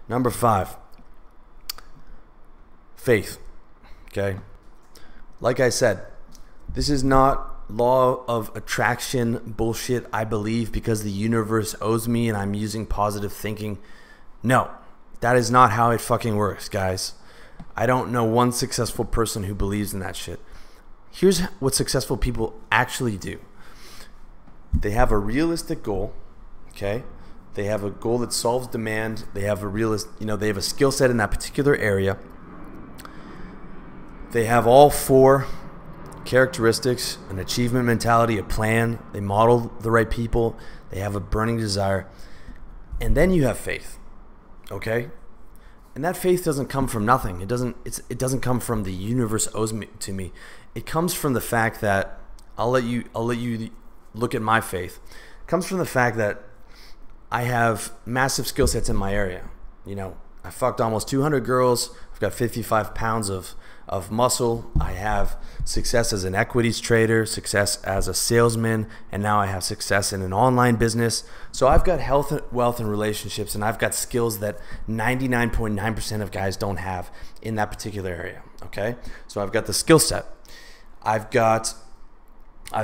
Number 5, faith. Okay. Like I said, this is not law of attraction bullshit. I believe because the universe owes me and I'm using positive thinking. No, that is not how it fucking works, guys. I don't know one successful person who believes in that shit. Here's what successful people actually do. They have a realistic goal, okay? They have a goal that solves demand. They have they have a skill set in that particular area. They have all 4 characteristics: an achievement mentality, a plan. They model the right people. They have a burning desire. And then you have faith, okay? And that faith doesn't come from nothing. It doesn't come from the universe owes me to me. It comes from the fact that I'll let you look at my faith. It comes from the fact that I have massive skill sets in my area. I fucked almost 200 girls. I've got 55 pounds of muscle. I have success as an equities trader, success as a salesman, and now I have success in an online business. So I've got health, wealth, and relationships, and I've got skills that 99.9% of guys don't have in that particular area, okay? So I've got the skill set. I've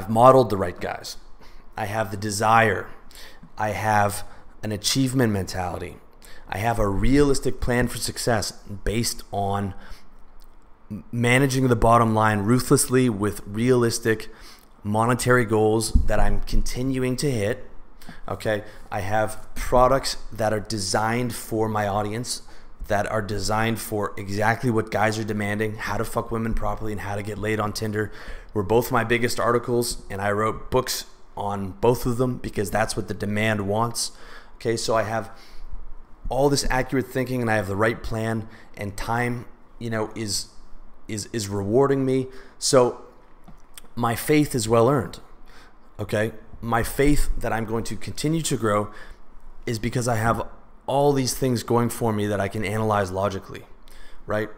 modeled the right guys. I have the desire. I have an achievement mentality. I have a realistic plan for success based on managing the bottom line ruthlessly with realistic monetary goals that I'm continuing to hit. Okay, I have products that are designed for my audience, that are designed for exactly what guys are demanding: how to fuck women properly and how to get laid on Tinder were both my biggest articles, and I wrote books on both of them because that's what the demand wants. Okay, so I have all this accurate thinking and I have the right plan, and time, is rewarding me. So my faith is well earned. Okay? My faith that I'm going to continue to grow is because I have all these things going for me that I can analyze logically, right?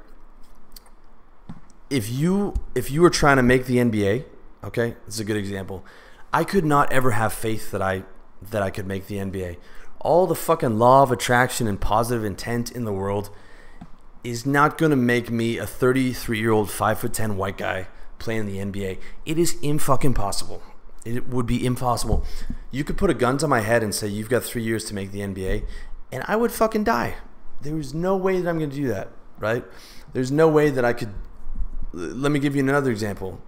If you were trying to make the NBA, okay? This is a good example. I could not ever have faith that I could make the NBA. All the fucking law of attraction and positive intent in the world is not going to make me a 33-year-old 5'10" white guy playing the NBA. It is fucking possible. It would be impossible. You could put a gun to my head and say you've got 3 years to make the NBA, and I would fucking die. There is no way that I'm going to do that, right? There's no way that I could. Let me give you another example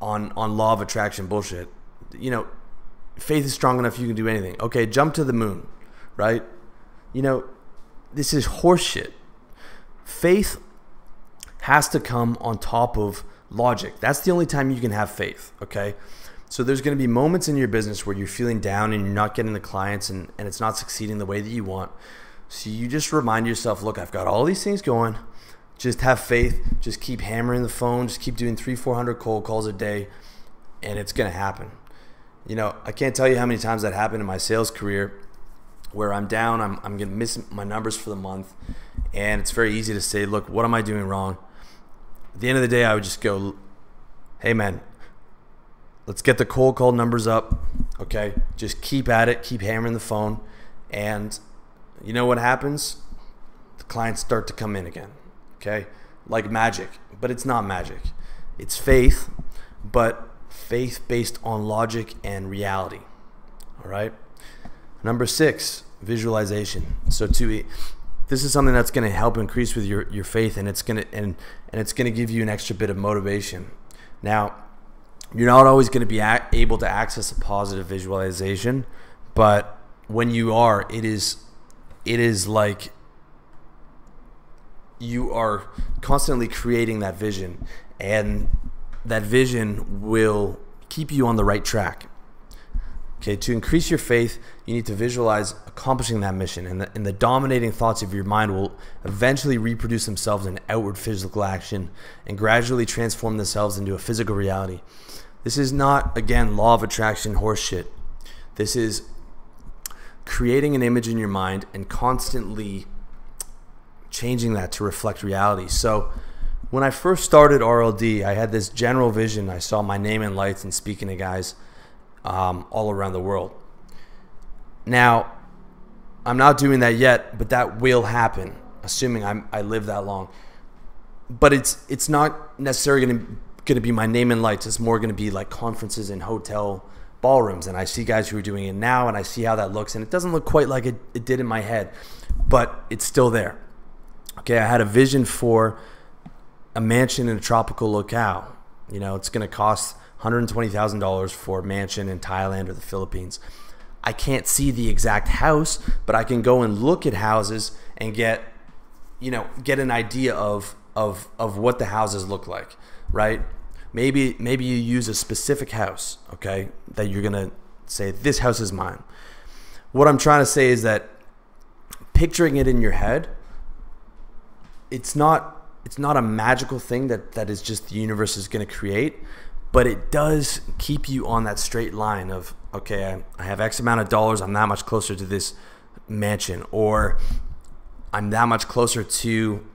on law of attraction bullshit. Faith is strong enough you can do anything. Okay, jump to the moon, right? This is horseshit. Faith has to come on top of logic. That's the only time you can have faith, okay? So there's going to be moments in your business where you're feeling down and you're not getting the clients and it's not succeeding the way that you want. So you just remind yourself, look, I've got all these things going. Just have faith. Just keep hammering the phone. Just keep doing 300-400 cold calls a day, and it's going to happen. I can't tell you how many times that happened in my sales career where I'm down, I'm going to miss my numbers for the month, and it's very easy to say, look, what am I doing wrong? At the end of the day, I would just go, hey, man, let's get the cold call numbers up, okay? Just keep at it, keep hammering the phone, and you know what happens? The clients start to come in again, okay? Like magic, but it's not magic. It's faith, but faith based on logic and reality, all right? Number 6, visualization. So this is something that's going to help increase with your faith, and it's going to give you an extra bit of motivation. Now, you're not always going to be able to access a positive visualization, but when you are, it is like you are constantly creating that vision, and that vision will keep you on the right track. Okay, to increase your faith, you need to visualize accomplishing that mission, and the dominating thoughts of your mind will eventually reproduce themselves in outward physical action and gradually transform themselves into a physical reality. This is not, again, law of attraction horseshit. This is creating an image in your mind and constantly changing that to reflect reality. So when I first started RLD, I had this general vision. I saw my name in lights and speaking to guys all around the world. Now, I'm not doing that yet, but that will happen, assuming I live that long. But it's not necessarily going to be my name in lights. It's more going to be like conferences and hotel ballrooms. And I see guys who are doing it now, and I see how that looks. And it doesn't look quite like it did in my head, but it's still there. Okay, I had a vision for a mansion in a tropical locale. You know, it's going to cost $120,000 for a mansion in Thailand or the Philippines. I can't see the exact house, but I can go and look at houses and get an idea of what the houses look like, right? Maybe you use a specific house, okay, that you're gonna say, this house is mine. What I'm trying to say is that picturing it in your head, it's not a magical thing that is just the universe is gonna create, but it does keep you on that straight line of, okay, I have X amount of dollars, I'm that much closer to this mansion, or I'm that much closer to,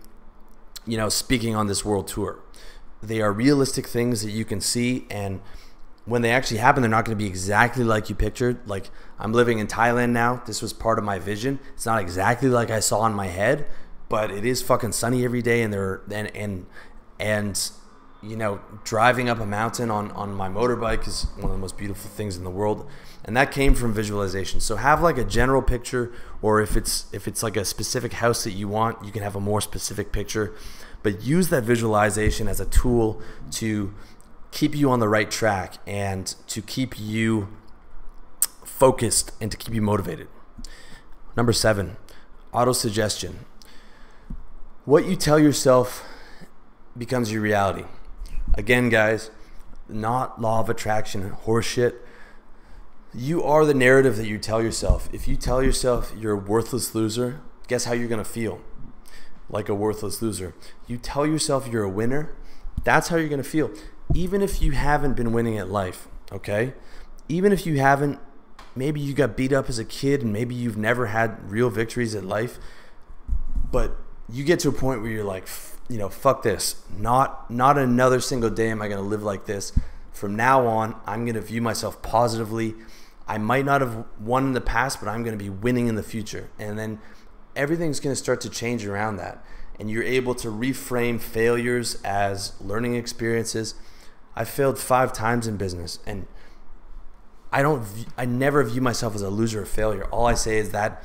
speaking on this world tour. They are realistic things that you can see, and when they actually happen, they're not going to be exactly like you pictured. Like, I'm living in Thailand now. This was part of my vision. It's not exactly like I saw in my head, but it is fucking sunny every day, and driving up a mountain on my motorbike is one of the most beautiful things in the world, and that came from visualization. So have like a general picture, or if it's like a specific house that you want, you can have a more specific picture, but use that visualization as a tool to keep you on the right track and to keep you focused and to keep you motivated. Number 7, autosuggestion. What you tell yourself becomes your reality. Again, guys, not law of attraction horseshit. You are the narrative that you tell yourself. If you tell yourself you're a worthless loser, guess how you're going to feel? Like a worthless loser. You tell yourself you're a winner, that's how you're going to feel. Even if you haven't been winning at life, okay? Even if you haven't, maybe you got beat up as a kid and maybe you've never had real victories at life, but you get to a point where you're like, fuck this. Not another single day am I going to live like this. From now on, I'm going to view myself positively. I might not have won in the past, but I'm going to be winning in the future. And then everything's going to start to change around that. And you're able to reframe failures as learning experiences. I failed 5 times in business, and I never view myself as a loser or failure. All I say is that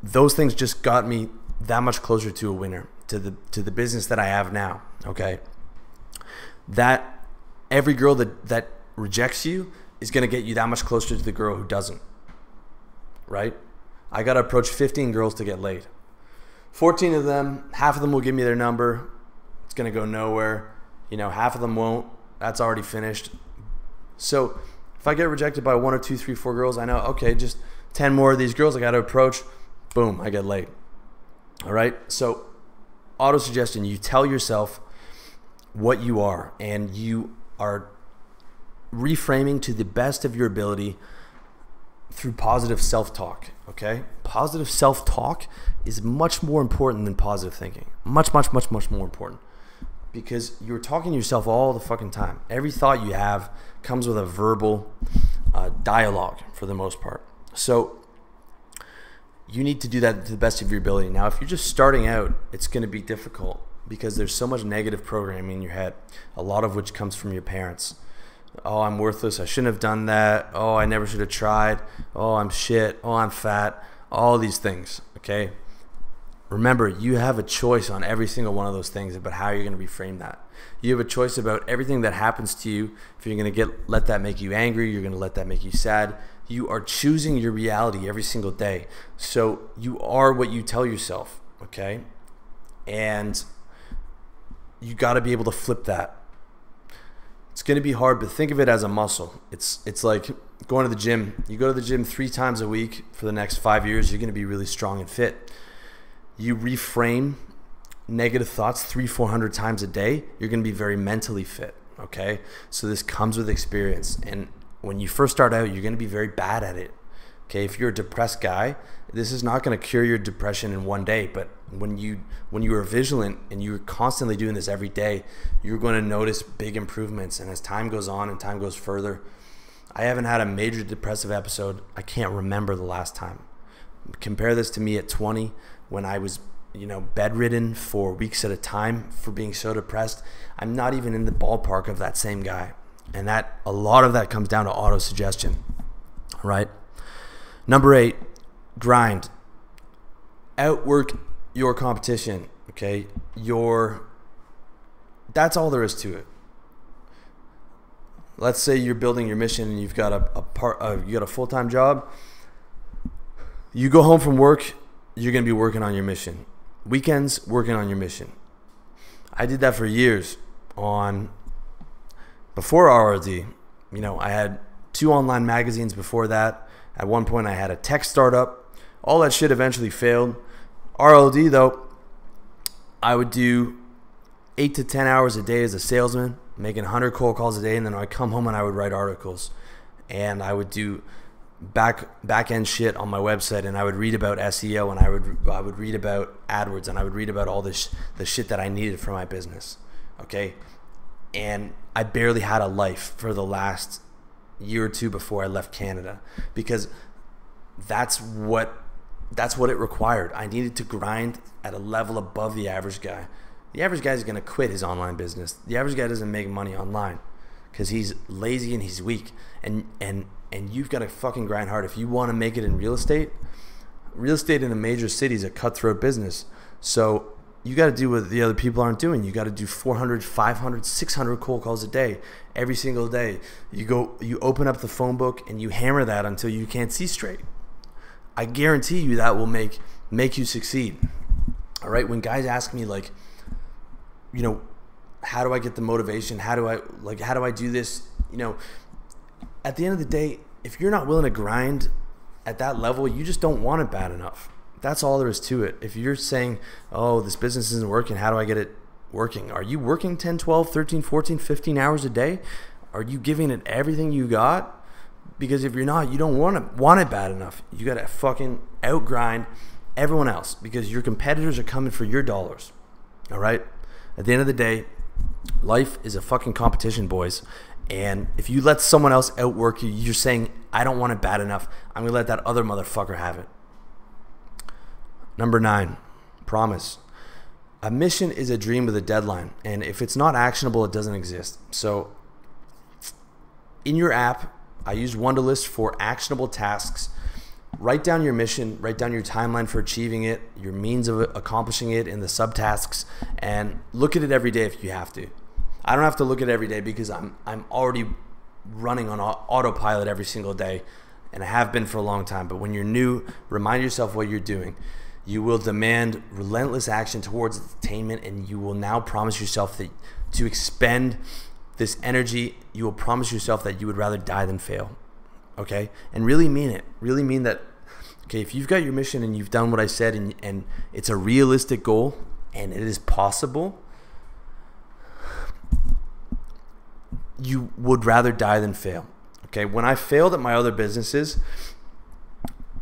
those things just got me that much closer to a winner, to the business that I have now, okay? That every girl that rejects you is going to get you that much closer to the girl who doesn't, right? I got to approach 15 girls to get laid. 14 of them, half of them will give me their number. It's going to go nowhere. Half of them won't. That's already finished. So if I get rejected by 1 or 2, 3, 4 girls, I know, okay, just 10 more of these girls I got to approach. Boom, I get laid. All right? So auto-suggestion, you tell yourself what you are, and you are reframing to the best of your ability through positive self-talk, okay? Positive self-talk is much more important than positive thinking. Much, much, much, much more important, because you're talking to yourself all the fucking time. Every thought you have comes with a verbal dialogue for the most part. So you need to do that to the best of your ability. Now, if you're just starting out, it's going to be difficult because there's so much negative programming in your head, a lot of which comes from your parents. Oh, I'm worthless. I shouldn't have done that. Oh, I never should have tried. Oh, I'm shit. Oh, I'm fat. All these things, okay? Remember, you have a choice on every single one of those things about how you're going to reframe that. You have a choice about everything that happens to you. If you're going to let that make you angry, you're going to let that make you sad. You are choosing your reality every single day. So you are what you tell yourself, okay? And you got to be able to flip that. It's going to be hard, but think of it as a muscle. It's like going to the gym. You go to the gym 3 times a week for the next 5 years, you're going to be really strong and fit. You reframe negative thoughts 300-400 times a day, you're going to be very mentally fit, okay? So this comes with experience. And when you first start out, you're going to be very bad at it, okay? If you're a depressed guy, this is not going to cure your depression in one day, but when you are vigilant and you're constantly doing this every day, you're going to notice big improvements. And as time goes on and time goes further, I haven't had a major depressive episode. I can't remember the last time. Compare this to me at 20 when I was, bedridden for weeks at a time for being so depressed. I'm not even in the ballpark of that same guy. And that a lot of that comes down to auto-suggestion, right? Number 8, grind. Outwork your competition, okay? That's all there is to it. Let's say you're building your mission and you've got a full-time job. You go home from work, you're going to be working on your mission. Weekends, working on your mission. I did that for years before RRD. I had 2 online magazines before that. At one point, I had a tech startup. All that shit eventually failed. RLD, though, I would do 8 to 10 hours a day as a salesman, making 100 cold calls a day, and then I'd come home and I would write articles. And I would do back end shit on my website, and I would read about SEO, and I would read about AdWords, and I would read about all the shit that I needed for my business. Okay? And I barely had a life for the last year or 2 before I left Canada, because that's what it required. I needed to grind at a level above the average guy. The average guy is going to quit his online business. The average guy doesn't make money online because he's lazy and he's weak. And you've got to fucking grind hard. If you want to make it in real estate in a major city is a cutthroat business. So you got to do what the other people aren't doing. You got to do 400, 500, 600 cold calls a day, every single day. You open up the phone book and you hammer that until you can't see straight. I guarantee you that will make you succeed. All right. When guys ask me how do I get the motivation? How do I do this? At the end of the day, if you're not willing to grind at that level, you just don't want it bad enough. That's all there is to it. If you're saying, oh, this business isn't working, how do I get it working? Are you working 10, 12, 13, 14, 15 hours a day? Are you giving it everything you got? Because if you're not, you don't want it bad enough. You got to fucking outgrind everyone else because your competitors are coming for your dollars. All right? At the end of the day, life is a fucking competition, boys. And if you let someone else outwork you, you're saying, I don't want it bad enough. I'm going to let that other motherfucker have it. Number 9, promise. A mission is a dream with a deadline. And if it's not actionable, it doesn't exist. So in your app, I use Wunderlist for actionable tasks. Write down your mission, write down your timeline for achieving it, your means of accomplishing it in the subtasks, and look at it every day if you have to. I don't have to look at it every day because I'm already running on autopilot every single day, and I have been for a long time. But when you're new, remind yourself what you're doing. You will demand relentless action towards attainment, and you will now promise yourself that to expend this energy, you will promise yourself that you would rather die than fail. Okay? And really mean it. Really mean that, okay, if you've got your mission and you've done what I said and it's a realistic goal and it is possible, you would rather die than fail. Okay? When I failed at my other businesses,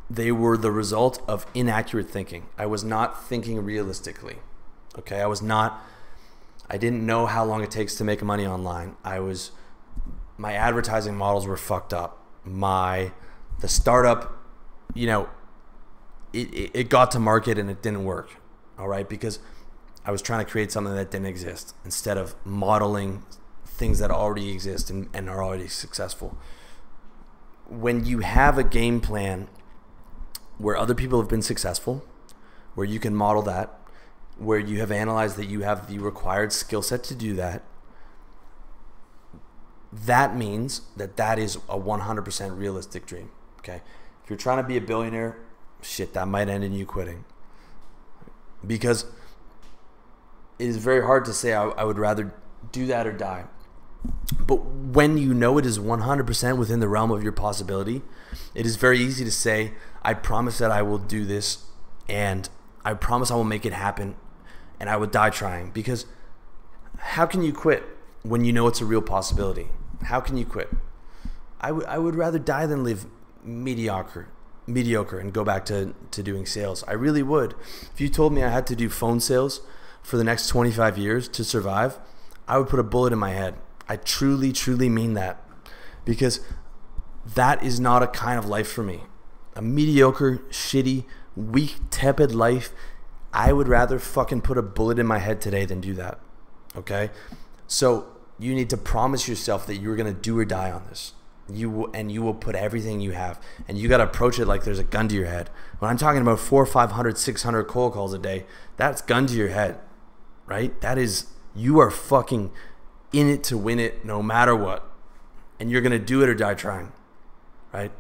they were the result of inaccurate thinking. I was not thinking realistically. Okay? I didn't know how long it takes to make money online. My advertising models were fucked up. The startup, it got to market and it didn't work. All right? Because I was trying to create something that didn't exist instead of modeling things that already exist and are already successful. When you have a game plan where other people have been successful, where you can model that, where you have analyzed that you have the required skill set to do that, that means that is a 100% realistic dream. Okay? If you're trying to be a billionaire, shit, that might end in you quitting. Because it is very hard to say I would rather do that or die. But when you know it is 100% within the realm of your possibility, it is very easy to say, I promise that I will do this, and I promise I will make it happen, and I would die trying. Because how can you quit when you know it's a real possibility? How can you quit? I would rather die than live mediocre and go back to doing sales. I really would. If you told me I had to do phone sales for the next 25 years to survive, I would put a bullet in my head. I truly, truly mean that, because that is not a kind of life for me. a mediocre, shitty, weak, tepid life, I would rather fucking put a bullet in my head today than do that. Okay? So you need to promise yourself that you're going to do or die on this. You will put everything you have, and you got to approach it like there's a gun to your head. When I'm talking about 400, 500, 600 cold calls a day, that's gun to your head, right? That is, you are fucking in it to win it no matter what. And you're going to do it or die trying, right?